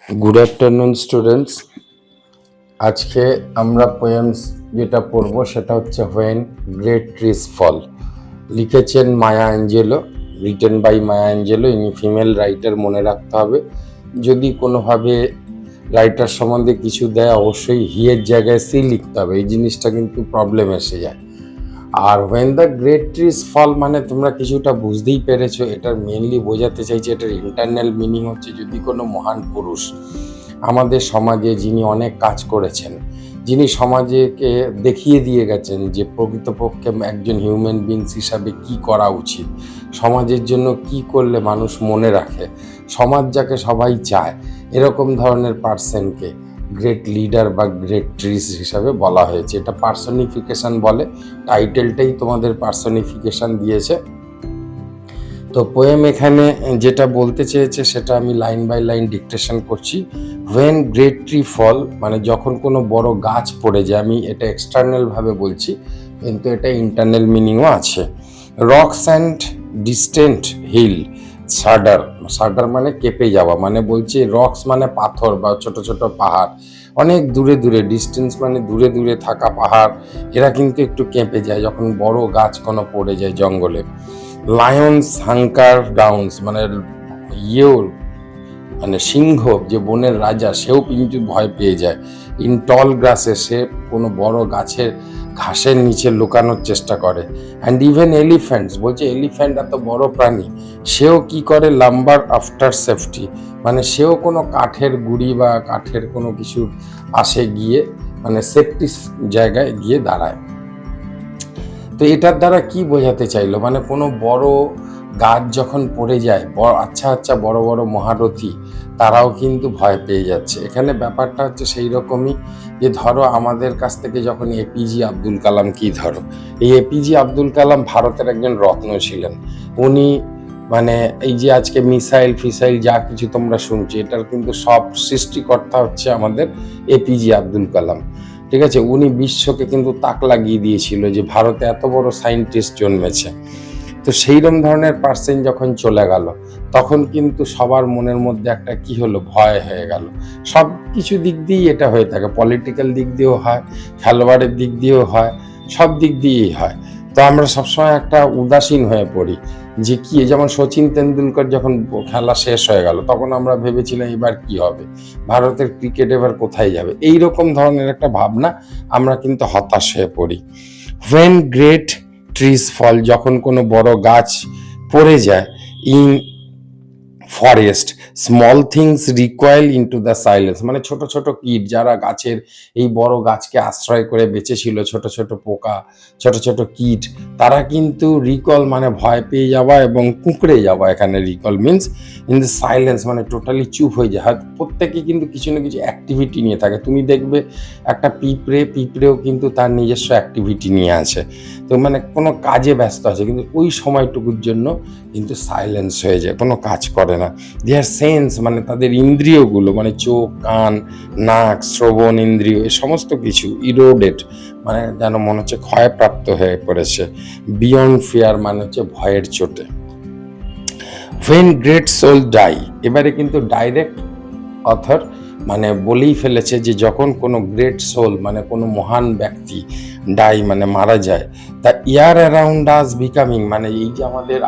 Good afternoon students. আজকে আমরা poems যেটা পড়ব সেটা হচ্ছে হোয়েন গ্রেট ট্রিজ ফল। লিখেছেন Maya Angelou, written by Maya Angelou. ইনি ফিমেল রাইটার, মনে রাখতে হবে। যদি কোনোভাবে রাইটার সম্বন্ধে কিছু দেয় অবশ্যই হিয়ের জায়গায় সি লিখতে হবে, এই জিনিসটা কিন্তু প্রবলেম এসে যায়। আর হোয়েন দ্য গ্রেট ট্রিজ ফল মানে তোমরা কিছুটা বুঝতেই পেরেছো, এটার মেনলি বোঝাতে চাইছে, এটার ইন্টারনাল মিনিং হচ্ছে যদি কোনো মহান পুরুষ আমাদের সমাজে যিনি অনেক কাজ করেছেন, যিনি সমাজকে দেখিয়ে দিয়ে গেছেন যে প্রকৃতপক্ষে একজন হিউম্যান বিংস হিসাবে কি করা উচিত, সমাজের জন্য কি করলে মানুষ মনে রাখে, সমাজ যাকে সবাই চায়, এরকম ধরনের পার্সনকে গ্রেট লিডার বা গ্রেট ট্রিজ হিসাবে বলা হয়েছে। এটা পার্সনিফিকেশন বলে, টাইটেলটাই তোমাদের পার্সনিফিকেশন দিয়েছে। তো পোয়েম এখানে যেটা বলতে চেয়েছে সেটা আমি লাইন বাই লাইন ডিকটেশন করছি। হোয়েন গ্রেট ট্রি ফল মানে যখন কোনো বড় গাছ পড়ে যায়, আমি এটা এক্সটার্নাল ভাবে বলছি কিন্তু এটা ইন্টারনাল মিনিংও আছে। রকস অ্যান্ড ডিস্টেন্ট হিল শাডার, শাডার মানে কেঁপে যাওয়া, মানে বলছি রকস মানে পাথর বা ছোট ছোট পাহাড়, অনেক দূরে দূরে, ডিস্টেন্স মানে দূরে দূরে থাকা পাহাড়, এরা কিন্তু একটু কেঁপে যায় যখন বড় গাছ কোনো পড়ে যায় জঙ্গলে। লায়ন্স হাঙ্কার ডাউন্স মানে মানে সিংহ যে বনের রাজা, সেও কিন্তু ভয় পেয়ে যায়। ইন টল গ্রাসে, সে কোনো বড় গাছের ঘাসের নিচে লুকানোর চেষ্টা করে। অ্যান্ড ইভেন এলিফ্যান্টস, বলছে এলিফ্যান্ট এত বড় প্রাণী, সেও কি করে লাম্বার আফটার সেফটি, মানে সেও কোনো কাঠের গুঁড়ি বা কাঠের কোনো কিছুর পাশে গিয়ে মানে সেফটি জায়গায় গিয়ে দাঁড়ায়। তো এটার দ্বারা কি বোঝাতে চাইলো, মানে কোনো বড় গাছ যখন পড়ে যায়, আচ্ছা আচ্ছা বড় বড় মহারথী তারাও কিন্তু ভয় পেয়ে যাচ্ছে। এখানে ব্যাপারটা হচ্ছে সেই রকমই, যে ধরো আমাদের কাছ থেকে যখন এপিজে আব্দুল কালাম, কি ধরো এই এপিজে আব্দুল কালাম ভারতের একজন রত্ন ছিলেন। উনি মানে এই যে আজকে মিসাইল ফিসাইল যা কিছু তোমরা শুনছো, এটার কিন্তু সব সৃষ্টিকর্তা হচ্ছে আমাদের এপিজে আব্দুল কালাম। ঠিক আছে, উনি বিশ্বকে কিন্তু তাক লাগিয়ে দিয়েছিল যে ভারতে এত বড় সায়েন্টিস্ট জন্মেছে। তো সেইরকম ধরনের পার্সন যখন চলে গেল, তখন কিন্তু সবার মনের মধ্যে একটা কি হলো, ভয় হয়ে গেল। সব কিছু দিক দিয়েই এটা হয়ে থাকে, পলিটিক্যাল দিক দিয়েও হয়, খেলোয়াড়ের দিক দিয়েও হয়, সব দিক দিয়েই হয়। তো আমরা সবসময় একটা উদাসীন হয়ে পড়ি যে কি, যেমন সচিন তেন্ডুলকর যখন খেলা শেষ হয়ে গেল, তখন আমরা ভেবেছিলাম এবার কি হবে, ভারতের ক্রিকেট এবার কোথায় যাবে, এই রকম ধরনের একটা ভাবনা, আমরা কিন্তু হতাশ হয়ে পড়ি। হোয়েন গ্রেট ট্রিজ ফল, যখন কোনো বড় গাছ পড়ে যায়, in forest small things recoil into the silence, মানে ছোট ছোট কীট যারা গাছের এই বড় গাছকে আশ্রয় করে বেঁচেছিল, ছোট ছোট পোকা, ছোট ছোট কীট, তারা কিন্তু রিকল মানে ভয় পেয়ে যাওয়া এবং কুঁকড়ে যাওয়া। এখানে recall means in the silence মানে টোটালি চুপ হয়ে যায়। হয়তো প্রত্যেকে কিন্তু কিছু না কিছু অ্যাক্টিভিটি নিয়ে থাকে, তুমি দেখবে একটা পিঁপড়েও কিন্তু তার নিজস্ব অ্যাক্টিভিটি নিয়ে আছে, তো মানে কোনো কাজে ব্যস্ত আছে, কিন্তু ওই সময়টুকুর জন্য কিন্তু সাইলেন্স হয়ে যায়, কোনো কাজ করে না। দেয়ার সেন্স মানে তাদের ইন্দ্রিয়গুলো, মানে চোখ, কান, নাক, শ্রবণ ইন্দ্রিয়, এই সমস্ত কিছু ইরোডেড, মানে যেন মনে হচ্ছে ক্ষয়প্রাপ্ত হয়ে পড়েছে। বিয়ন্ড ফিয়ার মানে হচ্ছে ভয়ের চোটে। হোয়েন গ্রেট সোল ডাই, এবারে কিন্তু ডাইরেক্ট অথর মানে বলেই ফেলেছে যে যখন কোনো গ্রেট সোল মানে কোনো মহান ব্যক্তি ডাই মানে মারা যায়, তা ইয়ার অ্যারাউন্ড আস বিকামিং মানে এই যে আমাদের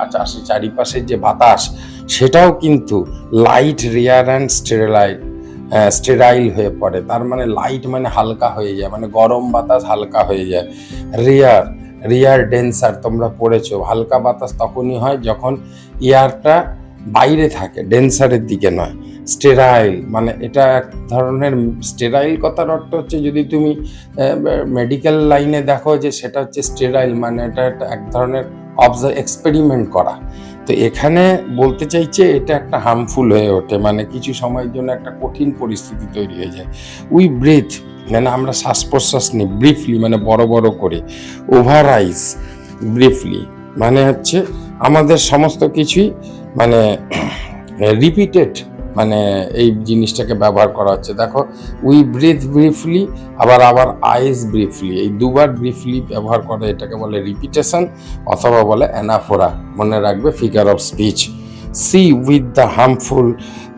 চারিপাশের যে বাতাস, সেটাও কিন্তু লাইট রেয়ার অ্যান্ড স্টেরাইল হয়ে পড়ে। তার মানে লাইট মানে হালকা হয়ে যায়, মানে গরম বাতাস হালকা হয়ে যায়। রেয়ার রেয়ার ডেন্সার, তোমরা পড়েছো হালকা বাতাস তখনই হয় যখন এয়ারটা বাইরে থাকে, ডেন্সারের দিকে নয়। স্টেরাইল মানে এটা এক ধরনের, স্টেরাইল কথার অর্থ হচ্ছে যদি তুমি মেডিকেল লাইনে দেখো যে সেটা হচ্ছে স্টেরাইল মানে এটা এক ধরনের এক্সপেরিমেন্ট করা। তো এখানে বলতে চাইছে এটা একটা হার্মফুল হয়ে ওঠে, মানে কিছু সময়ের জন্য একটা কঠিন পরিস্থিতি তৈরি হয়ে যায়। উই ব্রিথ মানে আমরা শ্বাস প্রশ্বাস নিই, ব্রিফলি মানে বড় বড় করে। ওভারাইজ ব্রিফলি মানে হচ্ছে আমাদের সমস্ত কিছুই মানে রিপিটেড, মানে এই জিনিসটাকে ব্যবহার করা হচ্ছে। দেখো উই ব্রিথ ব্রিফলি, আবার আইস ব্রিফলি, এই দুবার ব্রিফলি ব্যবহার করে, এটাকে বলে রিপিটেশন অথবা বলে অ্যানাফোরা, মনে রাখবে figure of speech. See with the harmful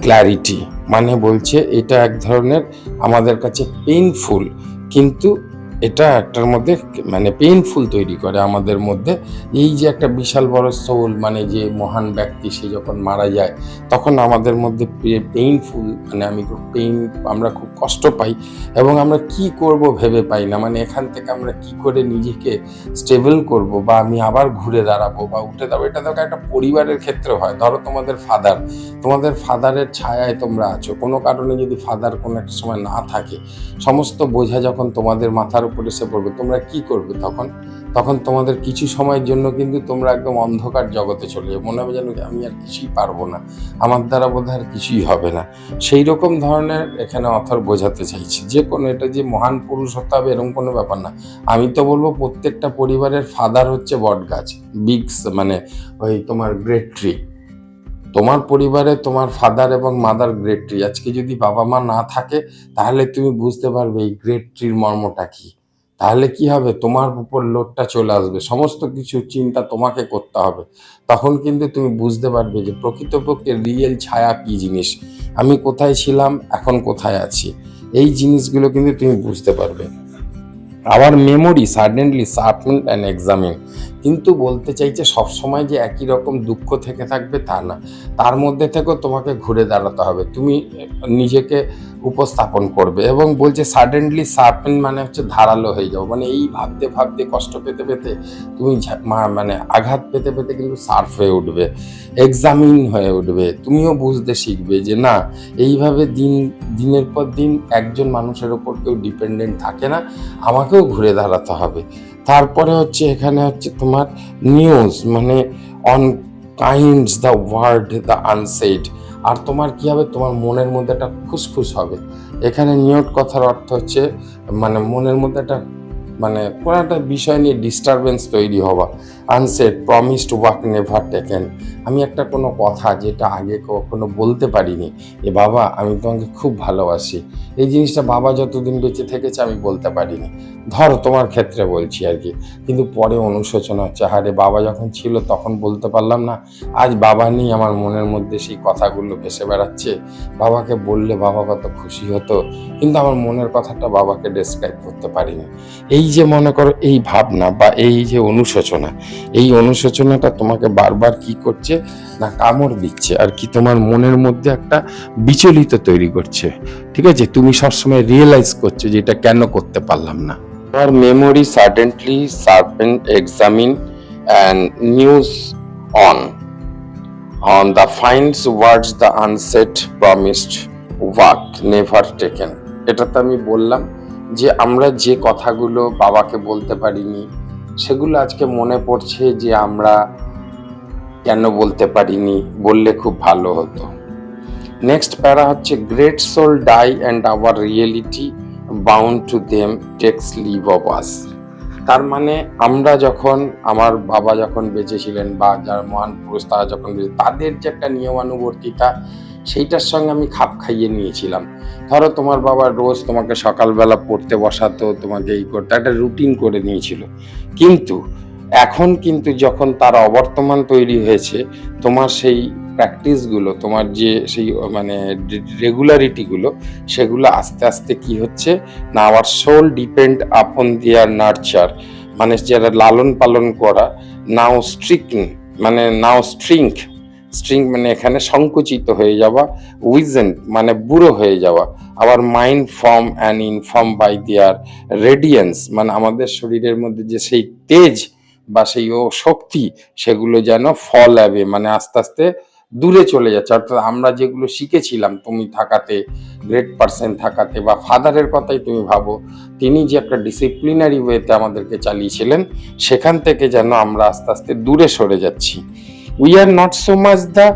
clarity, মানে বলছে এটা এক ধরনের আমাদের কাছে পেইনফুল, কিন্তু এটা একটার মধ্যে মানে পেইনফুল তৈরি করে আমাদের মধ্যে। এই যে একটা বিশাল বড় সোল, মানে যে মহান ব্যক্তি সে যখন মারা যায় তখন আমাদের মধ্যে পেইনফুল, মানে আমরা খুব কষ্ট পাই এবং আমরা কি করব ভেবে পাই না, মানে এখান থেকে আমরা কি করে নিজেকে স্টেবল করব বা আমি আবার ঘুরে দাঁড়াবো বা উঠে দাঁড়াবো। এটা দেখো একটা পরিবারের ক্ষেত্রে হয়। ধরো তোমাদের ফাদারের ছায়ায় তোমরা আছো, কোনো কারণে যদি ফাদার কোনো একটা সময় না থাকে, সমস্ত বোঝা যখন তোমাদের মাথার উপর এসে পড়বে, তোমরা কি করবে তখন তোমাদের কিছু সময়ের জন্য কিন্তু তোমরা একদম অন্ধকার জগতে চলে যাবে, মনে হবে যেন আমি আর কিছুই পারবো না, আমার দ্বারা বোধহয় আর কিছুই হবে না। সেই রকম ধরনের এখানে অথর বোঝাতে চাইছি। যে কোনো এটা যে মহান পুরুষ হতে হবে এরকম কোনো ব্যাপার না। আমি তো বলবো প্রত্যেকটা পরিবারের ফাদার হচ্ছে বট গাছ, বিগস, মানে ওই তোমার গ্রেট ট্রি। তোমার পরিবারে তোমার ফাদার এবং মাদার গ্রেট ট্রি। আজকে যদি বাবা মা না থাকে তাহলে তুমি বুঝতে পারবে এই গ্রেট ট্রির মর্মটা কি। তাহলে কি হবে, তোমার উপর লোডটা চলে আসবে, সমস্ত কিছু চিন্তা তোমাকে করতে হবে। তখন কিন্তু তুমি বুঝতে পারবে যে প্রকৃতপক্ষে রিয়েল ছায়া কি জিনিস, আমি কোথায় ছিলাম, এখন কোথায় আছি। এই জিনিসগুলো কিন্তু তুমি বুঝতে পারবে। Our memory suddenly sharpen and examine, কিন্তু বলতে চাইছে সবসময় যে একই রকম দুঃখ থেকে থাকবে তা না, তার মধ্যে থেকেও তোমাকে ঘুরে দাঁড়াতে হবে, তুমি নিজেকে উপস্থাপন করবে। এবং বলছে সাডেনলি শার্পেন মানে হচ্ছে ধারালো হয়ে যাও, মানে এই ভাবতে ভাবতে কষ্ট পেতে পেতে তুমি মানে আঘাত পেতে পেতে কিন্তু শার্প হয়ে উঠবে, এক্সামিন হয়ে উঠবে। তুমিও বুঝতে শিখবে যে না, এইভাবে দিনের পর দিন একজন মানুষের ওপর কেউ ডিপেন্ডেন্ট থাকে না, আমাকেও ঘুরে দাঁড়াতে হবে। তারপরে হচ্ছে এখানে হচ্ছে তোমার নিউজ, মানে on kinds the word the unsaid. আর তোমার কি হবে, তোমার মনের মধ্যে একটা খুসখুস হবে। এখানে নিয়ট কথার অর্থ হচ্ছে মানে মনের মধ্যে একটা মানে কোনো একটা বিষয় নিয়ে ডিস্টারবেন্স তৈরি হওয়া। Unsaid promised work never taken, আমি একটা কোনো কথা যেটা আগে কখনো বলতে পারিনি, এ বাবা আমি তোমাকে খুব ভালোবাসি, এই জিনিসটা বাবা যতদিন বেঁচে থেকেছে আমি বলতে পারিনি। ধরো তোমার ক্ষেত্রে বলছি আর কি, কিন্তু পরে অনুশোচনা হচ্ছে, আরে বাবা যখন ছিল তখন বলতে পারলাম না, আজ বাবা নেই, আমার মনের মধ্যে সেই কথাগুলো ভেসে বেড়াচ্ছে, বাবাকে বললে বাবা কত খুশি হতো, কিন্তু আমার মনের কথাটা বাবাকে ডেসক্রাইব করতে পারিনি। এই যে মনে করো এই ভাবনা বা এই যে অনুশোচনা, এই অনুশোচনাটা তোমাকে বারবার কি করছে না, কামড় দিচ্ছে আর কি, তোমার মনের মধ্যে একটা বিচলিত তৈরি করছে। ঠিক আছে, তুমি সবসময় রিয়েলাইজ করছো যে এটা কেন করতে পারলাম না। Our memory suddenly sharpened, examine and news on the finds words the unsaid promised work never taken। এটা তো আমি বললাম যে আমরা যে কথাগুলো বাবাকে বলতে পারিনি সেগুলো আজকে মনে পড়ছে যে আমরা কেন বলতে পারিনি, বললে খুব ভালো হতো। নেক্সট প্যারা হচ্ছে great soul die and our reality bound to them takes leave of us. তার মানে আমরা যখন, আমার বাবা যখন বেঁচে ছিলেন বা যারা মহান পুরুষ তারা যখন বেঁচে, তাদের যে একটা নিয়মানুবর্তিতা সেইটার সঙ্গে আমি খাপ খাইয়ে নিয়েছিলাম। ধরো তোমার বাবা রোজ তোমাকে সকালবেলা পড়তে বসাতো, তোমাকে এই করতে একটা রুটিন করে নিয়েছিল, কিন্তু এখন কিন্তু যখন তার অবর্তমান তৈরি হয়েছে, তোমার সেই প্র্যাকটিসগুলো, তোমার যে সেই মানে রেগুলারিটিগুলো, সেগুলো আস্তে আস্তে কি হচ্ছে না, আওয়ার সোল ডিপেন্ড আপন দেয়ার নার্চার, মানে যারা লালন পালন করা, নাও স্ট্রিং মানে এখানে সংকুচিত হয়ে যাওয়া, উইজেন্ট মানে বুড়ো হয়ে যাওয়া, আবার mind form and inform by their radiance, মানে আমাদের শরীরের মধ্যে যে সেই তেজ বা সেই শক্তি, সেগুলো যেন ফল হবে, মানে আস্তে আস্তে দূরে চলে যাচ্ছে। অর্থাৎ আমরা যেগুলো শিখেছিলাম তুমি থাকাতে, গ্রেট পার্সন থাকাতে, বা ফাদারের কথাই তুমি ভাবো, তিনি যে একটা ডিসিপ্লিনারি ওয়েতে আমাদেরকে চালিয়েছিলেন, সেখান থেকে যেন আমরা আস্তে আস্তে দূরে সরে যাচ্ছি। We are not so much the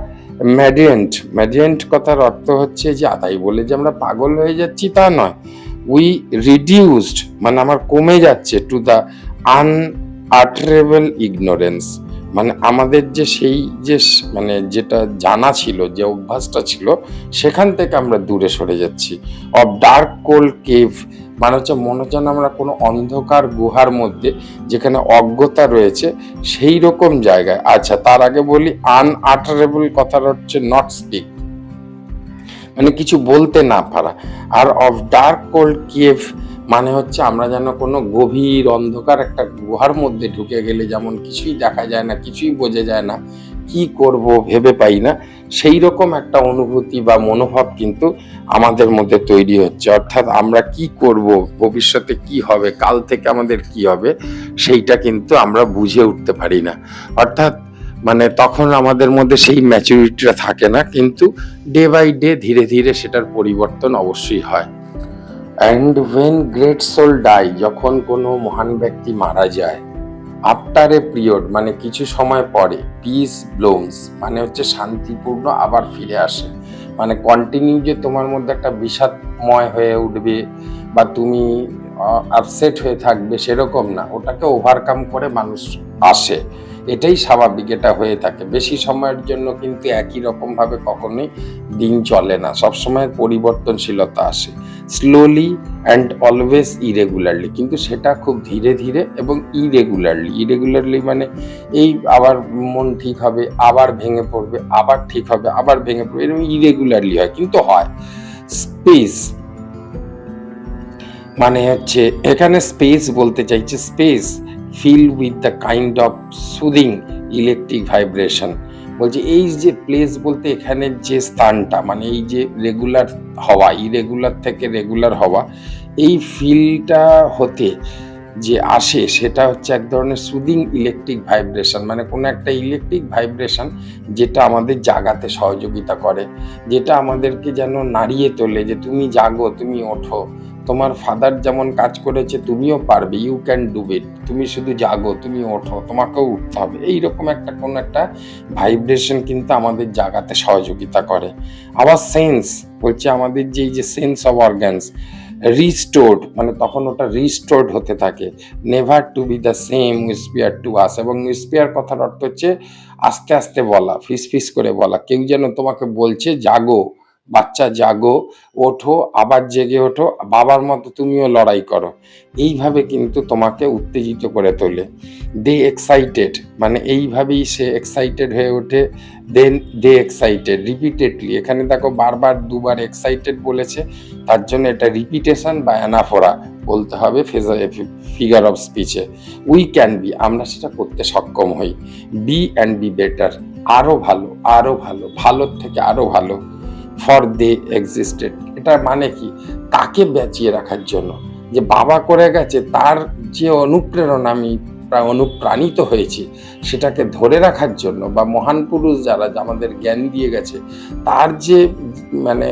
maddened কথার অর্থ হচ্ছে যে তাই বলে যে আমরা পাগল হয়ে যাচ্ছি তা নয়। উই রিডিউসড মানে আমার কমে যাচ্ছে টু দ্য আনআটারেবল ইগনোরেন্স, মানে আমাদের যে সেই যে মানে যেটা জানা ছিল, যে অভ্যাসটা ছিল, সেখান থেকে আমরা দূরে সরে যাচ্ছি। অফ ডার্ক কোল্ড কেভ মানে হচ্ছে মনে হচ্ছে না আমরা কোনো অন্ধকার গুহার মধ্যে, যেখানে অজ্ঞতা রয়েছে, সেই রকম জায়গায়। আচ্ছা, তার আগে বলি, আনআটারেবল কথাটা হচ্ছে নট স্পিক, মানে কিছু বলতে না পারা। আর অফ ডার্ক কোল্ড কেভ মানে হচ্ছে আমরা যেন কোনো গভীর অন্ধকার একটা গুহার মধ্যে ঢুকে গেলে যেমন কিছুই দেখা যায় না, কিছুই বোঝা যায় না, কি করব ভেবে পাই না, সেই রকম একটা অনুভূতি বা মনোভাব কিন্তু আমাদের মধ্যে তৈরি হচ্ছে। অর্থাৎ আমরা কি করব, ভবিষ্যতে কি হবে, কাল থেকে আমাদের কি হবে, সেইটা কিন্তু আমরা বুঝে উঠতে পারি না। অর্থাৎ মানে তখন আমাদের মধ্যে সেই ম্যাচুরিটিটা থাকে না, কিন্তু ডে বাই ডে ধীরে ধীরে সেটার পরিবর্তন অবশ্যই হয়। And when great soul die, যখন কোনো মহান ব্যক্তি মারা যায়, আফটার এ পিরিয়ড মানে কিছু সময় পরে, পিস ব্লুমস মানে হচ্ছে শান্তিপূর্ণ আবার ফিরে আসে। মানে কন্টিনিউ যে তোমার মধ্যে একটা বিষাদময় হয়ে উঠবে বা তুমি আপসেট হয়ে থাকবে সেরকম না, ওটাকে ওভারকাম করে মানুষ আসে, এটাই স্বাভাবিক, এটা হয়ে থাকে। বেশি সময়ের জন্য কিন্তু একই রকম ভাবে কখনোই দিন চলে না, সবসময় পরিবর্তনশীলতা আসে, স্লোলি অ্যান্ড অলওয়েজ ইরেগুলারলি, কিন্তু সেটা খুব ধীরে ধীরে এবং ইরেগুলারলি মানে এই আবার মন ঠিক হবে, আবার ভেঙে পড়বে, আবার ঠিক হবে, আবার ভেঙে পড়বে, এরকম ইরেগুলারলি হয়, কিন্তু হয়। স্পেস মানে হচ্ছে এখানে স্পেস বলতে চাইছে space fill with the kind of soothing electric vibration. বলছে এই যে প্লেস বলতে এখানে যে স্থানটা, মানে এই যে রেগুলার হওয়া, ইরেগুলার থেকে রেগুলার হওয়া, এই ফিলটা হতে যে আসে সেটা হচ্ছে এক ধরনের সুদিং ইলেকট্রিক ভাইব্রেশন, মানে কোনো একটা ইলেকট্রিক ভাইব্রেশন যেটা আমাদের জাগাতে সহযোগিতা করে, যেটা আমাদেরকে যেন নাড়িয়ে তোলে যে তুমি জাগো, তুমি ওঠো, তোমার ফাদার যেমন কাজ করেছে তুমিও পারবে, ইউ ক্যান ডু ইট, তুমি শুধু জাগো, তুমি ওঠো, তোমাকেও উঠতে হবে, এইরকম একটা কোনো একটা ভাইব্রেশন কিন্তু আমাদের জাগাতে সহযোগিতা করে। আবার সেন্স বলছে আমাদের যে এই যে সেন্স অফ অর্গানস রিস্টোর্ড, মানে তখন ওটা রিস্টোর্ড হতে থাকে। Never to be the same whisper to us, এবং উইসপিয়ার কথার অর্থ হচ্ছে আস্তে আস্তে বলা, ফিস ফিস করে বলা, কেউ যেন তোমাকে বলছে জাগো বাচ্চা, জাগো, ওঠো, আবার জেগে ওঠো, বাবার মতো তুমিও লড়াই করো, এইভাবে কিন্তু তোমাকে উত্তেজিত করে তোলে। দে এক্সাইটেড মানে এইভাবেই সে এক্সাইটেড হয়ে ওঠে, দেন দে এক্সাইটেড রিপিটেডলি, এখানে দেখো বারবার দুবার এক্সাইটেড বলেছে, তার জন্য এটা রিপিটেশন বা অ্যানাফোরা বলতে হবে ফিগার অফ স্পিচে। উই ক্যান বি আমরা সেটা করতে সক্ষম হই। বি অ্যান্ড বি বেটার আরো ভালো, আরো ভালো, ভালোর থেকে আরো ভালো। ফর দে এক্সিস্টেড এটার মানে কি, তাকে বাঁচিয়ে রাখার জন্য, যে বাবা করে গেছে তার যে অনুপ্রেরণা আমি অনুপ্রাণিত হয়েছি, সেটাকে ধরে রাখার জন্য, বা মহান পুরুষ যারা আমাদের জ্ঞান দিয়ে গেছে তার যে মানে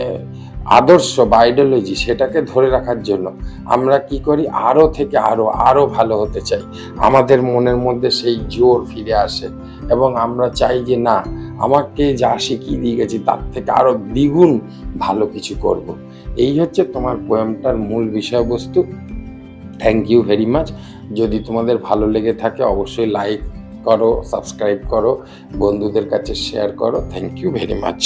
আদর্শ বা আইডিওলজি, সেটাকে ধরে রাখার জন্য আমরা কি করি, আরো থেকে আরো আরো ভালো হতে চাই, আমাদের মনের মধ্যে সেই জোর ফিরে আসে, এবং আমরা চাই যে না, আমাকে যা শিখিয়ে দিয়ে গেছি তার থেকে আরো দ্বিগুণ ভালো কিছু করব। এই হচ্ছে তোমার পোয়েমটার মূল বিষয়বস্তু। Thank you very much. যদি তোমাদের ভালো লেগে থাকে অবশ্যই লাইক করো, সাবস্ক্রাইব করো, বন্ধুদের কাছে শেয়ার করো। Thank you very much.